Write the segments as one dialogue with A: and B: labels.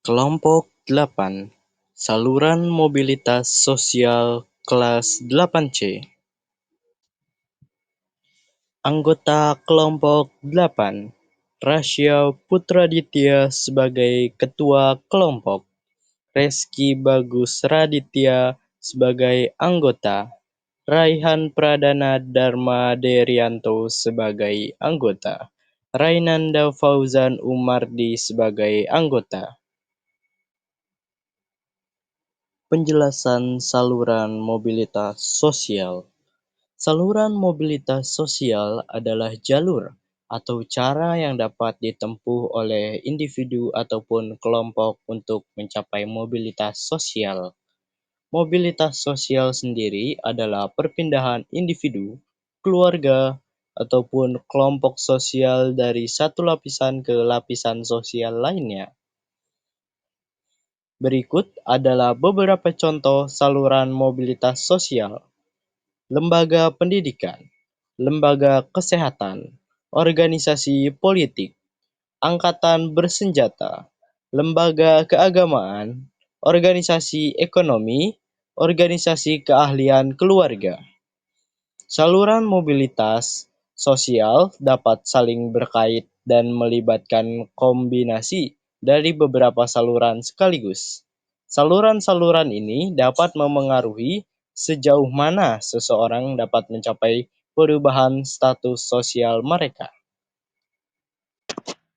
A: Kelompok 8, Saluran Mobilitas Sosial Kelas 8C. Anggota kelompok 8, Rasya Putraditya sebagai Ketua Kelompok, Reski Bagus Raditya sebagai anggota, Raihan Pradana Dharma Derianto sebagai anggota, Rainanda Fauzan Umardi sebagai anggota. Penjelasan saluran mobilitas sosial. Saluran mobilitas sosial adalah jalur atau cara yang dapat ditempuh oleh individu ataupun kelompok untuk mencapai mobilitas sosial. Mobilitas sosial sendiri adalah perpindahan individu, keluarga, ataupun kelompok sosial dari satu lapisan ke lapisan sosial lainnya. Berikut adalah beberapa contoh saluran mobilitas sosial. Lembaga pendidikan, lembaga kesehatan, organisasi politik, angkatan bersenjata, lembaga keagamaan, organisasi ekonomi, organisasi keahlian keluarga. Saluran mobilitas sosial dapat saling berkait dan melibatkan kombinasi dari beberapa saluran sekaligus. Saluran-saluran ini dapat memengaruhi sejauh mana seseorang dapat mencapai perubahan status sosial mereka.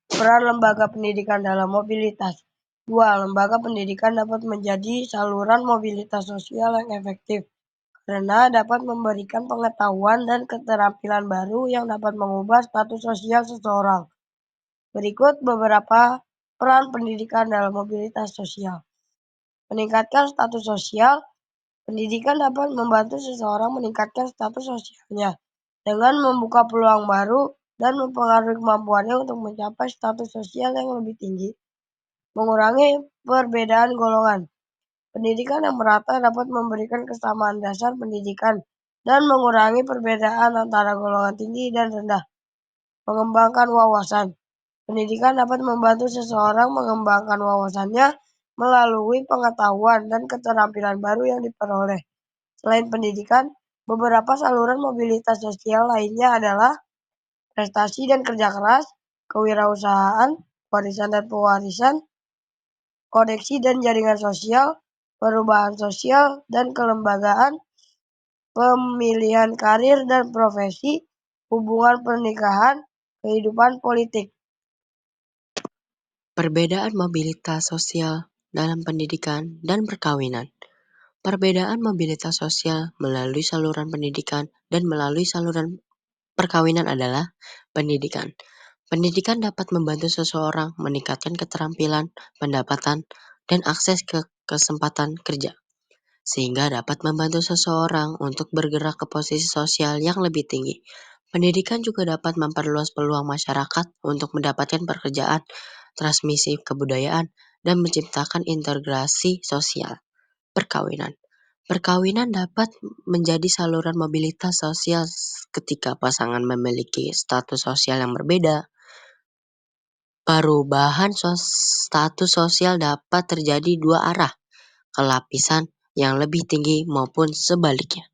B: Peran lembaga pendidikan dalam mobilitas. 2. Lembaga pendidikan dapat menjadi saluran mobilitas sosial yang efektif karena dapat memberikan pengetahuan dan keterampilan baru yang dapat mengubah status sosial seseorang. Berikut beberapa peran pendidikan dalam mobilitas sosial. Meningkatkan status sosial. Pendidikan dapat membantu seseorang meningkatkan status sosialnya dengan membuka peluang baru dan mempengaruhi kemampuannya untuk mencapai status sosial yang lebih tinggi. Mengurangi perbedaan golongan. Pendidikan yang merata dapat memberikan kesamaan dasar pendidikan dan mengurangi perbedaan antara golongan tinggi dan rendah. Mengembangkan wawasan. Pendidikan dapat membantu seseorang mengembangkan wawasannya melalui pengetahuan dan keterampilan baru yang diperoleh. Selain pendidikan, beberapa saluran mobilitas sosial lainnya adalah prestasi dan kerja keras, kewirausahaan, warisan dan pewarisan, koneksi dan jaringan sosial, perubahan sosial dan kelembagaan, pemilihan karir dan profesi, hubungan pernikahan, kehidupan politik.
C: Perbedaan mobilitas sosial dalam pendidikan dan perkawinan. Perbedaan mobilitas sosial melalui saluran pendidikan dan melalui saluran perkawinan adalah pendidikan. Pendidikan dapat membantu seseorang meningkatkan keterampilan, pendapatan, dan akses ke kesempatan kerja, sehingga dapat membantu seseorang untuk bergerak ke posisi sosial yang lebih tinggi. Pendidikan juga dapat memperluas peluang masyarakat untuk mendapatkan pekerjaan, transmisi kebudayaan, dan menciptakan integrasi sosial. Perkawinan. Perkawinan dapat menjadi saluran mobilitas sosial ketika pasangan memiliki status sosial yang berbeda. Perubahan status sosial dapat terjadi dua arah, ke lapisan yang lebih tinggi maupun sebaliknya.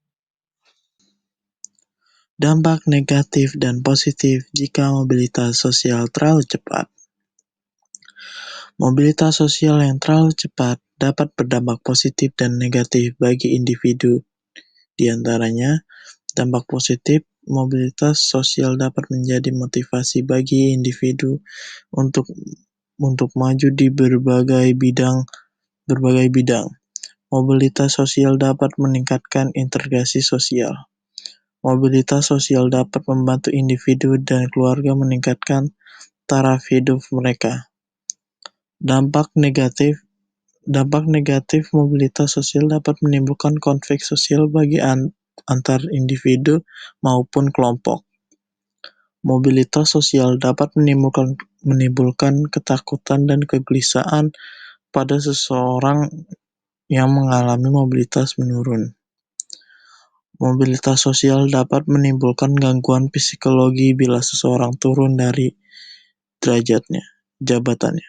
D: Dampak negatif dan positif jika mobilitas sosial terlalu cepat. Mobilitas sosial yang terlalu cepat dapat berdampak positif dan negatif bagi individu. Di antaranya, dampak positif, mobilitas sosial dapat menjadi motivasi bagi individu untuk maju di berbagai bidang. Mobilitas sosial dapat meningkatkan integrasi sosial. Mobilitas sosial dapat membantu individu dan keluarga meningkatkan taraf hidup mereka. Dampak negatif mobilitas sosial dapat menimbulkan konflik sosial bagi antar individu maupun kelompok. Mobilitas sosial dapat menimbulkan ketakutan dan kegelisahan pada seseorang yang mengalami mobilitas menurun. Mobilitas sosial dapat menimbulkan gangguan psikologi bila seseorang turun dari jabatannya.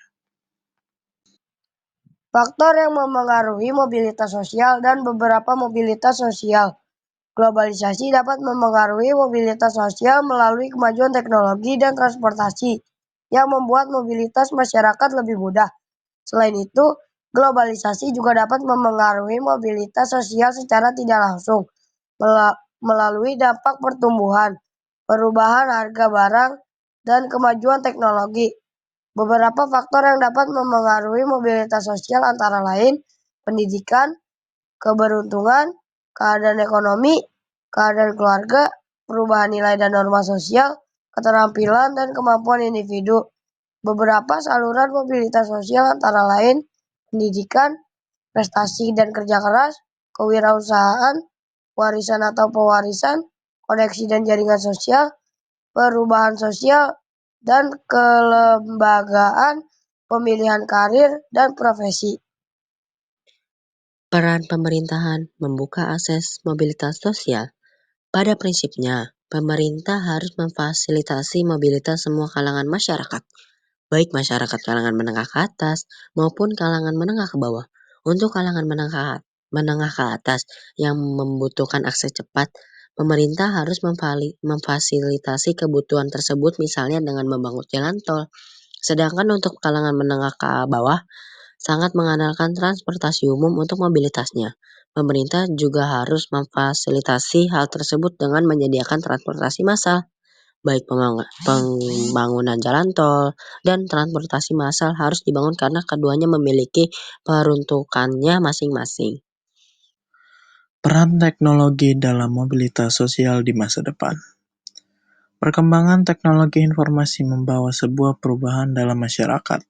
B: Faktor yang memengaruhi mobilitas sosial dan beberapa mobilitas sosial. Globalisasi dapat memengaruhi mobilitas sosial melalui kemajuan teknologi dan transportasi yang membuat mobilitas masyarakat lebih mudah. Selain itu, globalisasi juga dapat memengaruhi mobilitas sosial secara tidak langsung melalui dampak pertumbuhan, perubahan harga barang, dan kemajuan teknologi. Beberapa faktor yang dapat memengaruhi mobilitas sosial antara lain pendidikan, keberuntungan, keadaan ekonomi, keadaan keluarga, perubahan nilai dan norma sosial, keterampilan dan kemampuan individu. Beberapa saluran mobilitas sosial antara lain pendidikan, prestasi dan kerja keras, kewirausahaan, warisan atau pewarisan, koneksi dan jaringan sosial, perubahan sosial, dan kelembagaan, pemilihan karir, dan profesi.
C: Peran pemerintahan membuka akses mobilitas sosial. Pada prinsipnya, pemerintah harus memfasilitasi mobilitas semua kalangan masyarakat, baik masyarakat kalangan menengah ke atas maupun kalangan menengah ke bawah. Untuk kalangan menengah ke atas yang membutuhkan akses cepat, pemerintah harus memfasilitasi kebutuhan tersebut misalnya dengan membangun jalan tol. Sedangkan untuk kalangan menengah ke bawah, sangat mengandalkan transportasi umum untuk mobilitasnya. Pemerintah juga harus memfasilitasi hal tersebut dengan menyediakan transportasi massal, baik pembangunan jalan tol dan transportasi massal harus dibangun karena keduanya memiliki peruntukannya masing-masing.
D: Peran teknologi dalam mobilitas sosial di masa depan. Perkembangan teknologi informasi membawa sebuah perubahan dalam masyarakat.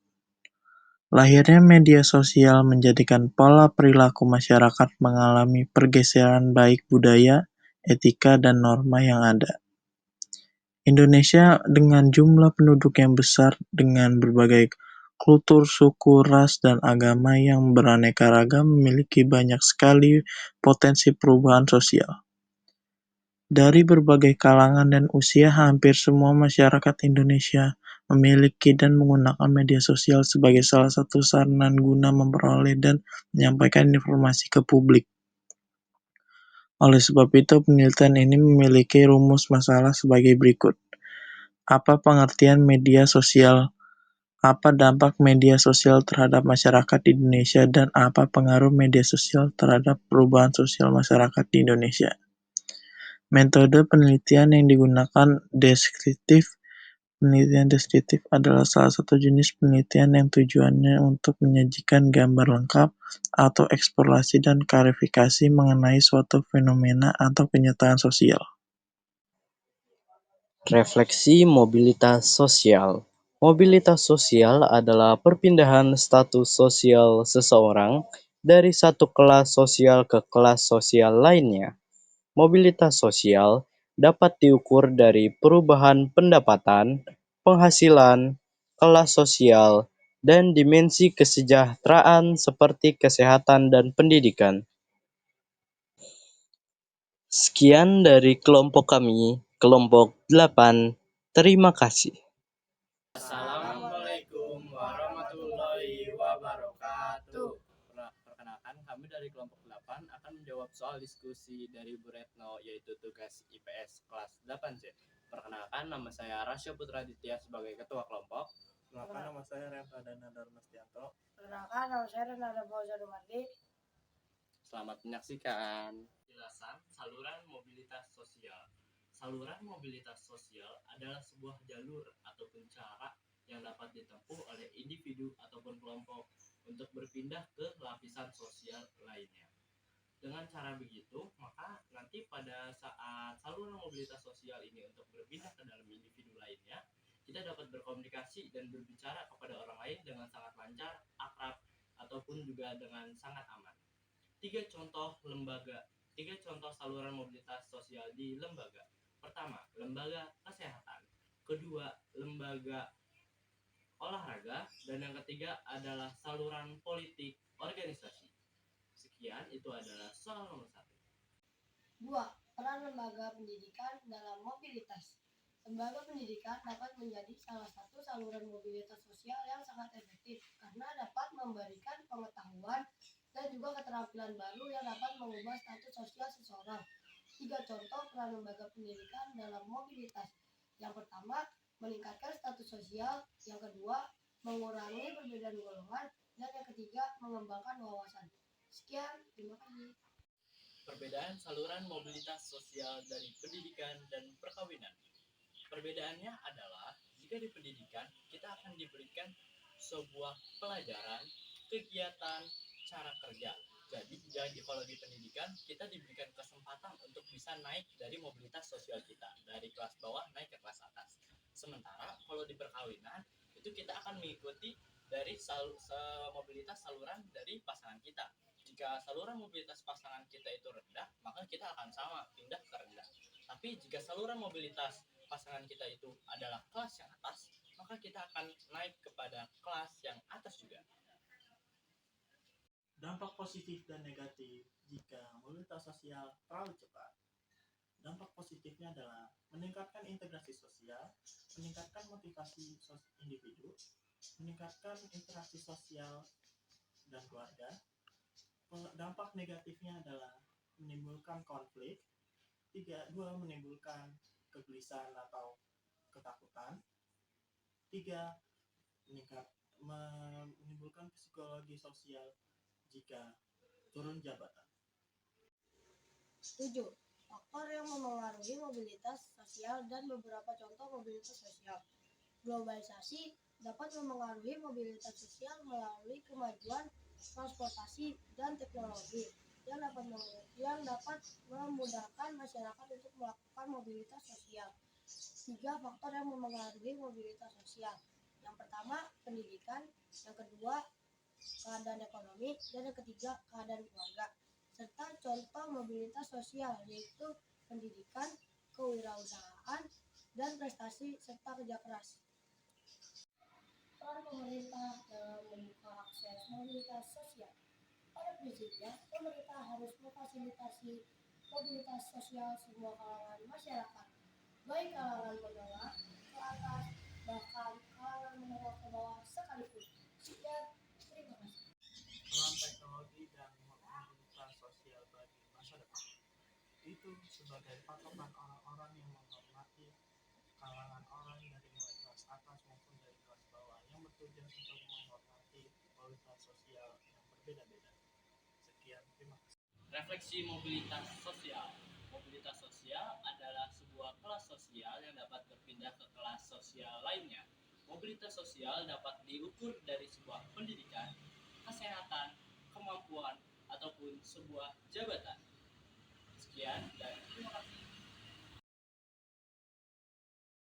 D: Lahirnya media sosial menjadikan pola perilaku masyarakat mengalami pergeseran baik budaya, etika, dan norma yang ada. Indonesia dengan jumlah penduduk yang besar dengan berbagai kultur, suku, ras, dan agama yang beraneka ragam memiliki banyak sekali potensi perubahan sosial. Dari berbagai kalangan dan usia, hampir semua masyarakat Indonesia memiliki dan menggunakan media sosial sebagai salah satu sarana guna memperoleh dan menyampaikan informasi ke publik. Oleh sebab itu, penelitian ini memiliki rumus masalah sebagai berikut. Apa pengertian media sosial? Apa dampak media sosial terhadap masyarakat di Indonesia dan apa pengaruh media sosial terhadap perubahan sosial masyarakat di Indonesia? Metode penelitian yang digunakan deskriptif. Penelitian deskriptif adalah salah satu jenis penelitian yang tujuannya untuk menyajikan gambar lengkap atau eksplorasi dan klarifikasi mengenai suatu fenomena atau kenyataan sosial.
A: Refleksi mobilitas sosial. Mobilitas sosial adalah perpindahan status sosial seseorang dari satu kelas sosial ke kelas sosial lainnya. Mobilitas sosial dapat diukur dari perubahan pendapatan, penghasilan, kelas sosial, dan dimensi kesejahteraan seperti kesehatan dan pendidikan. Sekian dari kelompok kami, kelompok 8. Terima kasih.
E: Assalamualaikum warahmatullahi wabarakatuh. Perkenalkan, kami dari kelompok 8 akan menjawab soal diskusi dari Bu Retno, yaitu tugas IPS kelas 8C. Perkenalkan, nama saya Rasya Putra Ditya sebagai ketua kelompok.
F: Perkenalkan, nama saya Renata Dana Darmastianto.
B: Perkenalkan, nama saya Renata Fauzan Umardi.
E: Selamat menyaksikan. Penjelasan saluran mobilitas sosial. Saluran mobilitas sosial adalah sebuah jalur ataupun cara yang dapat ditempuh oleh individu ataupun kelompok untuk berpindah ke lapisan sosial lainnya. Dengan cara begitu, maka nanti pada saat saluran mobilitas sosial ini untuk berpindah ke dalam individu lainnya, kita dapat berkomunikasi dan berbicara kepada orang lain dengan sangat lancar, akrab, ataupun juga dengan sangat aman. Tiga contoh saluran mobilitas sosial di lembaga. Pertama, lembaga kesehatan. Kedua, lembaga olahraga. Dan yang ketiga adalah saluran politik organisasi. Sekian, itu adalah soal nomor 1.
B: 2. Peran lembaga pendidikan dalam mobilitas. Lembaga pendidikan dapat menjadi salah satu saluran mobilitas sosial yang sangat efektif karena dapat memberikan pengetahuan dan juga keterampilan baru yang dapat mengubah status sosial seseorang. 3 contoh peran lembaga pendidikan dalam mobilitas. Yang pertama, meningkatkan status sosial. Yang kedua, mengurangi perbedaan golongan. Dan yang ketiga, mengembangkan wawasan. Sekian, terima kasih.
E: Perbedaan saluran mobilitas sosial dari pendidikan dan perkawinan. Perbedaannya adalah jika di pendidikan kita akan diberikan sebuah pelajaran, kegiatan, cara kerja. Jadi kalau di pendidikan kita diberikan kesempatan untuk bisa naik dari mobilitas sosial kita dari kelas bawah naik ke kelas atas. Sementara kalau di perkawinan itu kita akan mengikuti dari mobilitas saluran dari pasangan kita. Jika saluran mobilitas pasangan kita itu rendah, maka kita akan sama pindah ke rendah. Tapi jika saluran mobilitas pasangan kita itu adalah kelas yang atas, maka kita akan naik kepada kelas yang atas juga.
F: Dampak positif dan negatif jika mobilitas sosial terlalu cepat. Dampak positifnya adalah meningkatkan integrasi sosial, meningkatkan motivasi individu, meningkatkan interaksi sosial dan keluarga. Dampak negatifnya adalah menimbulkan konflik. 2. Menimbulkan kegelisahan atau ketakutan. 3. Menimbulkan psikologi sosial jika turun jabatan.
B: 7. Faktor yang memengaruhi mobilitas sosial dan beberapa contoh mobilitas sosial. Globalisasi dapat memengaruhi mobilitas sosial melalui kemajuan transportasi dan teknologi yang dapat memudahkan masyarakat untuk melakukan mobilitas sosial. 3 faktor yang memengaruhi mobilitas sosial. Yang pertama, pendidikan. Yang kedua, keadaan ekonomi. Dan yang ketiga, keadaan keluarga. Serta contoh mobilitas sosial yaitu pendidikan, kewirausahaan, dan prestasi serta kerja keras. Peran pemerintah dalam membuka akses mobilitas sosial. Pada prinsipnya, pemerintah harus memfasilitasi mobilitas sosial semua kalangan masyarakat, baik kalangan menengah ke atas, bahkan kalangan menengah ke bawah sekalipun. Sekian, terima kasih.
F: Peran teknologi dan mobilitas sosial bagi masa depan. Itu sebagai patokan orang-orang yang menghormati kalangan orang dari mulai kelas atas maupun dari kelas bawah yang bertujuan untuk menghormati mobilitas sosial yang berbeda-beda. Sekian, terima kasih.
E: Refleksi mobilitas sosial. Mobilitas sosial adalah sebuah kelas sosial yang dapat berpindah ke kelas sosial lainnya. Mobilitas sosial dapat diukur dari sebuah pendidikan, kesehatan, kemampuan, ataupun sebuah jabatan.